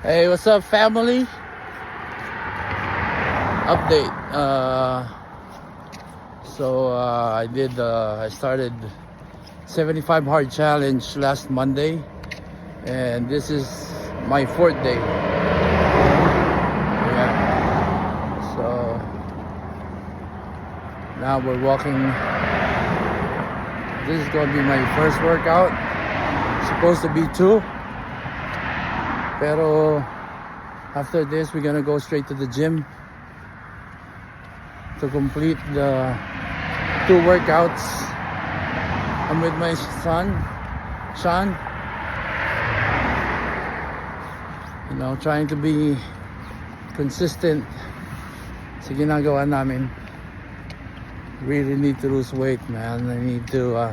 Hey, what's up, family? Update. I started 75 hard challenge last Monday, and this is my fourth day. Yeah. So now we're walking. This is going to be my first workout. Supposed to be two. Pero after this, we're gonna go straight to the gym to complete the two workouts. I'm with my son, Sean. You know, trying to be consistent sa ginagawa namin. Really need to lose weight, man. I need to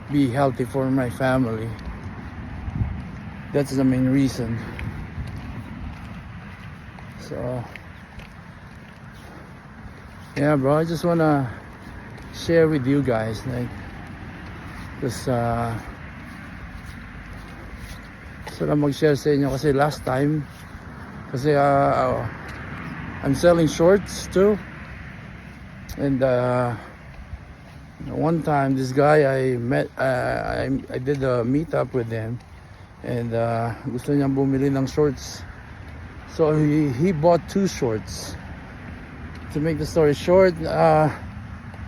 be healthy for my family. That's the main reason. So yeah, bro, I just wanna share with you guys, like, this gusto lang mag-share sa inyo kasi last time, kasi I'm selling shorts too, and one time this guy I met, I did a meetup with him, and gusto niyang bumili ng shorts. So he bought two shorts. To make the story short,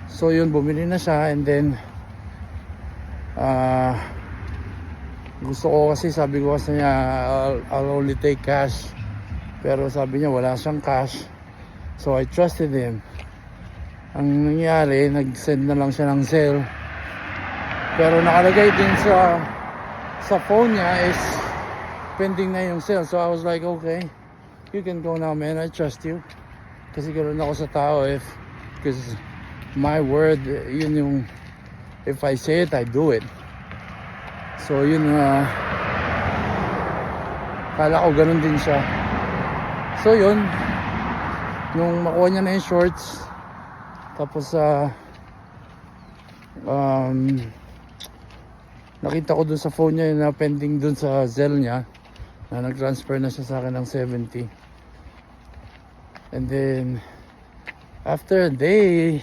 so yun, bumili na siya, and then gusto ko kasi, sabi ko kasi niya, I'll only take cash, pero sabi niya wala siyang cash. So I trusted him. Ang nangyari, nag-send na lang siya ng sale, pero nakalagay din sa phone niya is pending na yung sale. So I was like, okay, you can go now, man, I trust you. Kasi ganoon ako sa tao, because my word, yun yung, if I say it, I do it. So yun, kala ko ganun din siya. So yun, yung makuha niya na yung shorts, tapos nakita ko dun sa phone niya na pending dun sa Zelle niya, na nag-transfer na siya sa akin ng 70. And then after a day,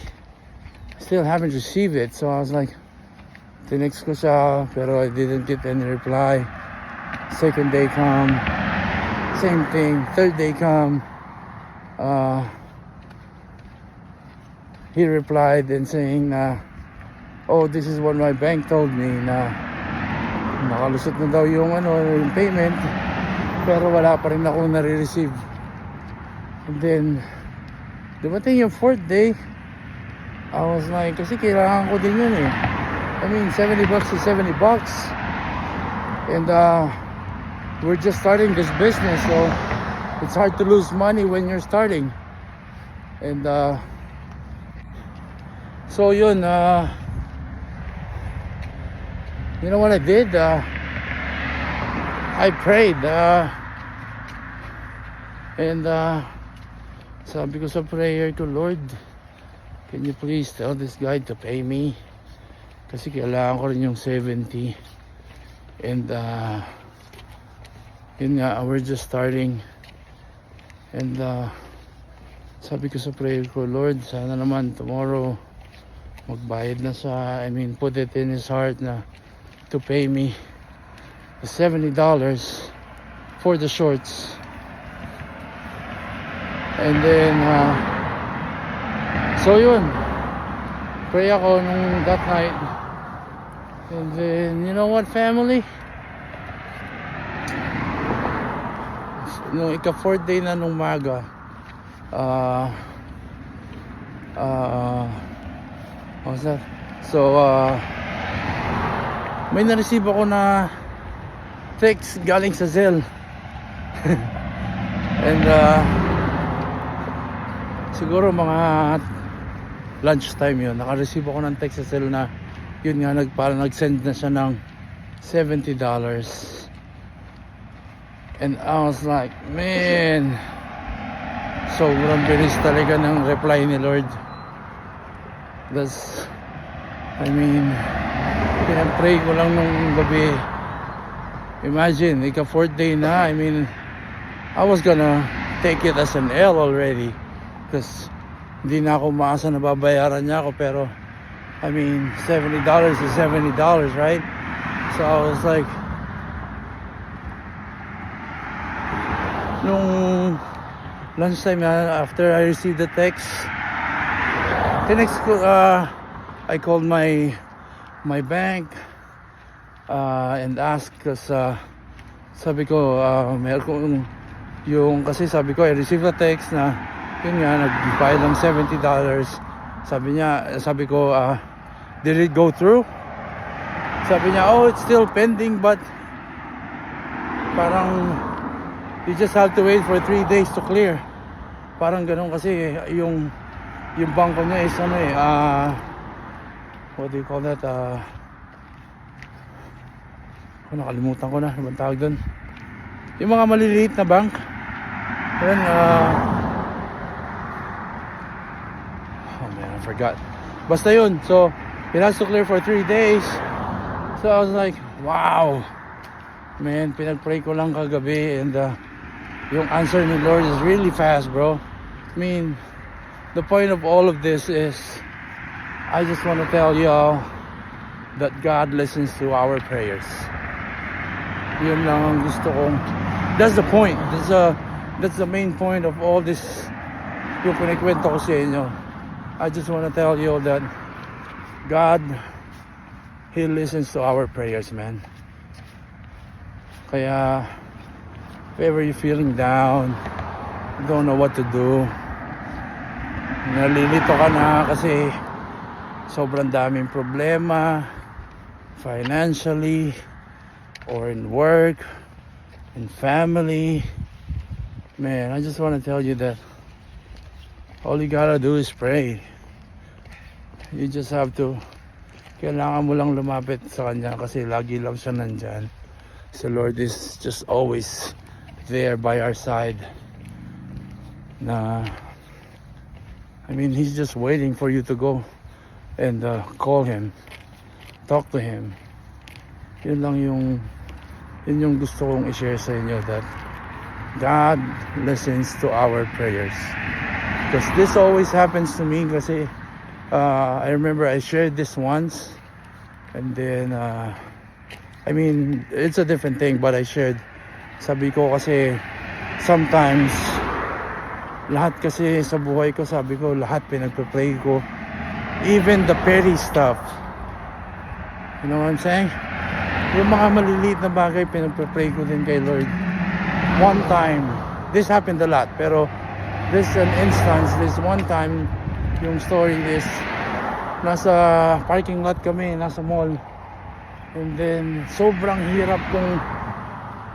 still haven't received it. So I was like, tinext ko siya, pero I didn't get any reply. Second day come, same thing. Third day come, he replied and saying na, oh, this is what my bank told me, na nakalusot na daw yung payment, pero wala pa rin ako nare-receive. And then dumating yung fourth day, I was like, kasi kailangan ko din yun eh. I mean, $70 is $70, and we're just starting this business, so it's hard to lose money when you're starting. And so yun, you know what I did? I prayed, and sabi ko sa prayer ko, Lord, can you please tell this guy to pay me? Kasi kailangan ko rin yung 70. And yun nga, we're just starting. And sabi ko sa prayer ko, Lord, sana naman tomorrow magbayad na siya. I mean, put it in his heart na to pay me the $70 for the shorts. And then so yun, pray ako nung that night. And then, you know what, family, nung ika-4th day na nung maga, what's that? So may na-receive ako na text galing sa Zelle. And siguro mga lunchtime yun, naka-receive ako ng text sa Zelle na yun nga, parang nag-send na siya ng $70. And I was like, man, sobrang bilis talaga ng reply ni Lord. That's, I mean, pinag-pray ko lang nung gabi. Imagine, ika 4th day na. I mean, I was gonna take it as an L already because hindi na ako maasa na babayaran niya ako, pero I mean $70 is $70, right? So I was like, nung lunchtime after I received the text, I called my bank and asked, because sabi ko meron kong yung, kasi sabi ko I received a text na yun nga nag-file ng $70. Sabi ko did it go through? Sabi niya, oh, it's still pending, but parang you just have to wait for 3 days to clear. Parang ganun kasi yung bangko niya is what do you call that? Nakalimutan ko na, ano bang tawag doon? Yung mga maliliit na bank. Then, oh man, I forgot. Basta yun. So, it has to clear for 3 days. So, I was like, wow. Man, pinag-pray ko lang kagabi, and yung answer ni Lord is really fast, bro. I mean, the point of all of this is, I just want to tell y'all that God listens to our prayers. Yun lang ang gusto kong, that's the point. That's the main point of all this, yung pinikwento ko sa inyo. I just want to tell you that God, He listens to our prayers, man. Kaya, if ever you're feeling down, don't know what to do, nalilito ka na kasi sobrang daming problema, financially, or in work, in family, man, I just want to tell you that all you gotta do is pray. You just have to, kailangan mo lang lumapit sa Kanya kasi lagi lang siya nandyan. So Lord is just always there by our side. I mean, He's just waiting for you to go and call Him, talk to Him. Yun lang yung gusto kong i-share sa inyo, that God listens to our prayers. Because this always happens to me kasi I remember I shared this once, and then I mean, it's a different thing, but I shared, sabi ko kasi sometimes lahat kasi sa buhay ko, sabi ko lahat pinagpe-pray ko, even the petty stuff, you know what I'm saying? Yung mga maliliit na bagay pinagpe-pray ko din kay Lord. One time, this happened a lot, pero this an instance, this one time, yung story is, nasa parking lot kami, nasa mall, and then sobrang hirap kong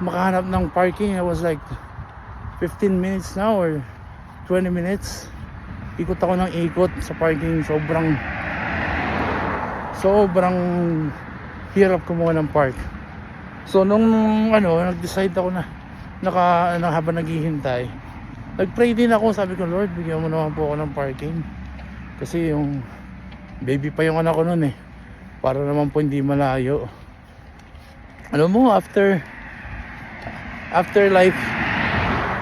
makahanap ng parking. I was like 15 minutes now or 20 minutes, ikot ako ng ikot sa parking. Sobrang hirap kumuha ng park. So nung nag-decide ako na habang naghihintay, nag-pray din ako. Sabi ko, Lord, bigyan mo naman po ako ng parking, kasi yung baby pa yung anak ko nun para naman po hindi malayo. Alam mo, after like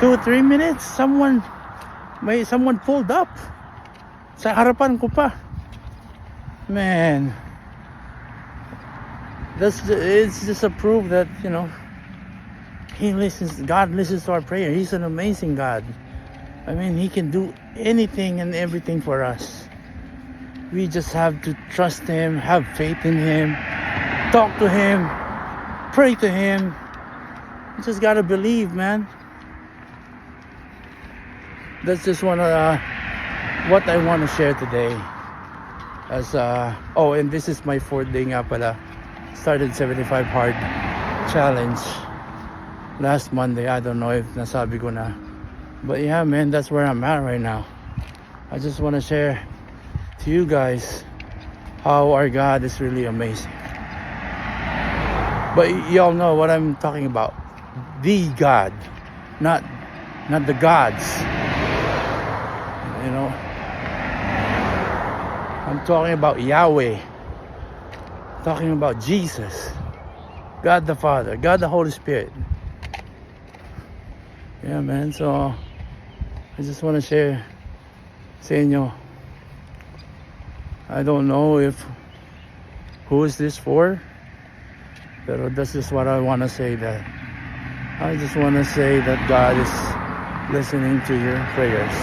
2-3 minutes, someone pulled up sa harapan ko pa. Man, it's just a proof that, you know, God listens to our prayer. He's an amazing God. I mean, He can do anything and everything for us. We just have to trust Him, have faith in Him, talk to Him, pray to Him. You just gotta believe, man. That's just what I want to share today. As and this is my 4th day nga pala. Started 75 hard challenge last Monday. I don't know if nasabi ko na, but yeah, man, that's where I'm at right now. I just want to share to you guys how our God is really amazing. But y'all know what I'm talking about. The God, not the gods. You know, I'm talking about Yahweh, talking about Jesus, God the Father, God the Holy Spirit. Yeah, man. So I just want to share sa inyo. I don't know if who is this for, pero that's just what I want to say. That I just want to say that God is listening to your prayers.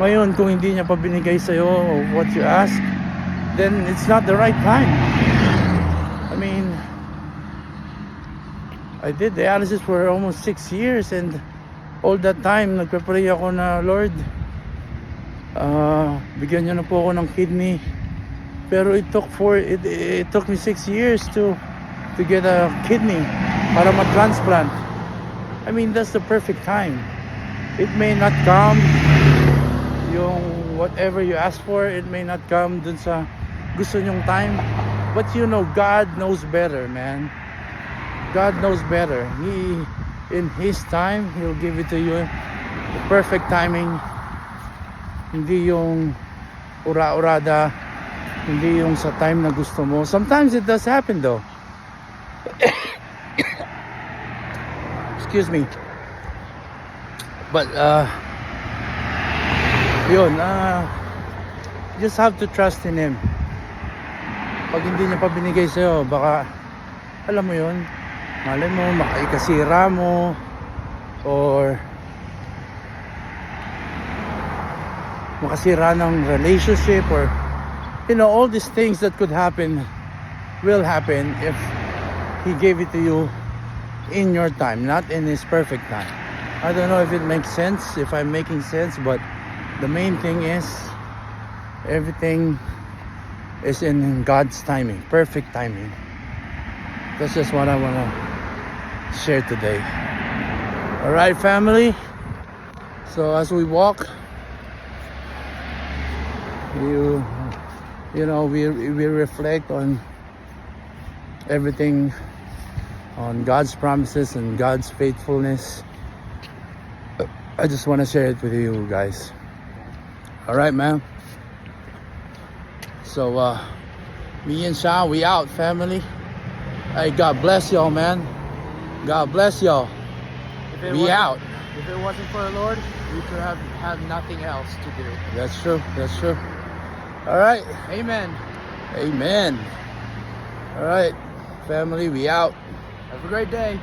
Ngayon, kung hindi niya pa binigay sa'yo what you ask, then it's not the right time. I mean, I did dialysis for almost 6 years, and all that time nagpe-pray ako na, Lord, bigyan niyo na po ako ng kidney. Pero it took me 6 years to get a kidney para ma-transplant. I mean, that's the perfect time. It may not come yung whatever you ask for, it may not come dun sa gusto nyong time, but you know, God knows better, man. God knows better. He, in His time, He'll give it to you, the perfect timing. Hindi yung ura-urada, hindi yung sa time na gusto mo. Sometimes it does happen though. Excuse me. But yun, just have to trust in Him. Pag hindi niya pa binigay sa'yo, baka, alam mo yun, malay mo, makaikasira mo, or makasira ng relationship, or you know, all these things that could happen will happen if He gave it to you in your time, not in His perfect time. I don't know if it makes sense, if I'm making sense, but the main thing is everything is in God's timing, perfect timing. That's just what I want to share today. All right, family. So as we walk, you know, we reflect on everything, on God's promises and God's faithfulness. I just want to share it with you guys. All right, man. So me and Sean, we out, family. Hey, God bless y'all, man. God bless y'all. Be out. If it wasn't for the Lord, we could have nothing else to do. That's true. That's true. All right. Amen. Amen. All right, family, we out. Have a great day.